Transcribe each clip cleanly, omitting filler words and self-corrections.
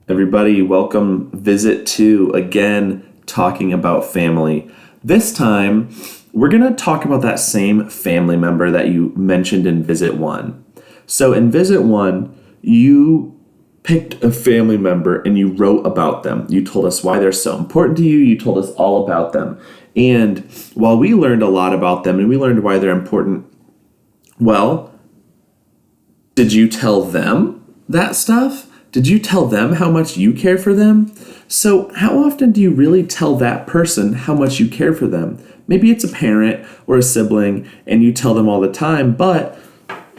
Everybody, welcome visit 2, again, talking about family. This time, we're going to talk about that same family member that you mentioned in visit 1. So in visit 1, you picked a family member and you wrote about them. You told us why they're so important to you. You told us all about them. And while we learned a lot about them and we learned why they're important, well, did you tell them that stuff? Did you tell them how much you care for them? So how often do you really tell that person how much you care for them? Maybe it's a parent or a sibling and you tell them all the time, but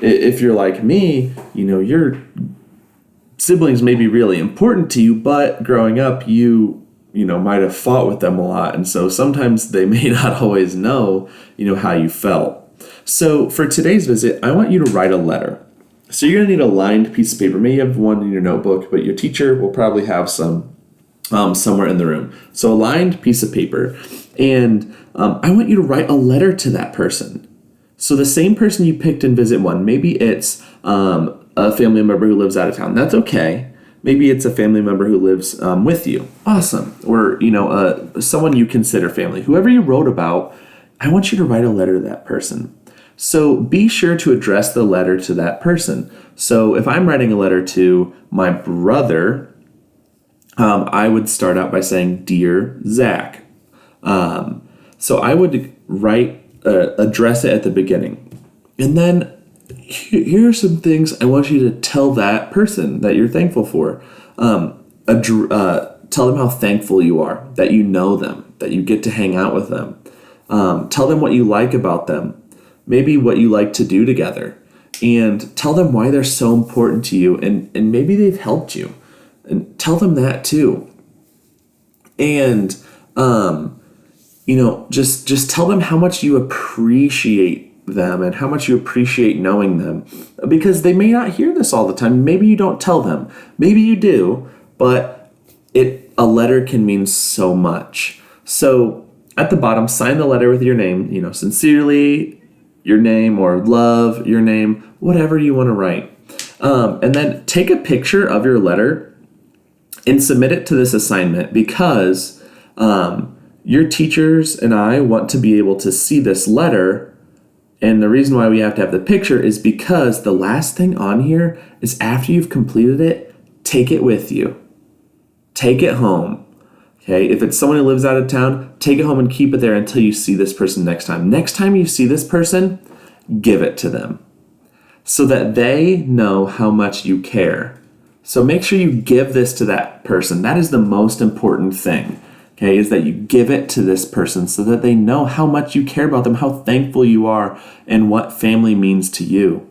if you're like me, your siblings may be really important to you, but growing up, you might have fought with them a lot. And so sometimes they may not always know, how you felt. So for today's visit, I want you to write a letter. So you're going to need a lined piece of paper. Maybe you have one in your notebook, but your teacher will probably have some somewhere in the room. So a lined piece of paper. And I want you to write a letter to that person. So the same person you picked in visit 1, maybe it's a family member who lives out of town. That's okay. Maybe it's a family member who lives with you. Awesome. Or, someone you consider family. Whoever you wrote about, I want you to write a letter to that person. So be sure to address the letter to that person. So if I'm writing a letter to my brother, I would start out by saying, "Dear Zach." So I would address it at the beginning. And then here are some things I want you to tell that person that you're thankful for. Tell them how thankful you are, that you know them, that you get to hang out with them. Tell them what you like about them. Maybe what you like to do together, and tell them why they're so important to you, and maybe they've helped you, and tell them that too. And, just tell them how much you appreciate them and how much you appreciate knowing them, because they may not hear this all the time. Maybe you don't tell them, maybe you do, but a letter can mean so much. So at the bottom, sign the letter with your name, sincerely, your name, or love, your name, whatever you want to write. And then take a picture of your letter and submit it to this assignment, because your teachers and I want to be able to see this letter. And the reason why we have to have the picture is because the last thing on here is, after you've completed it, take it with you. Take it home. Okay, if it's someone who lives out of town, take it home and keep it there until you see this person next time. Next time you see this person, give it to them so that they know how much you care. So make sure you give this to that person. That is the most important thing, okay, is that you give it to this person so that they know how much you care about them, how thankful you are, and what family means to you.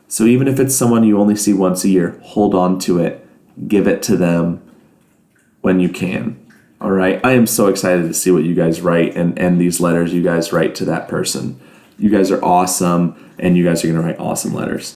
So even if it's someone you only see once a year, hold on to it. Give it to them when you can. All right, I am so excited to see what you guys write and these letters you guys write to that person. You guys are awesome, and you guys are going to write awesome letters.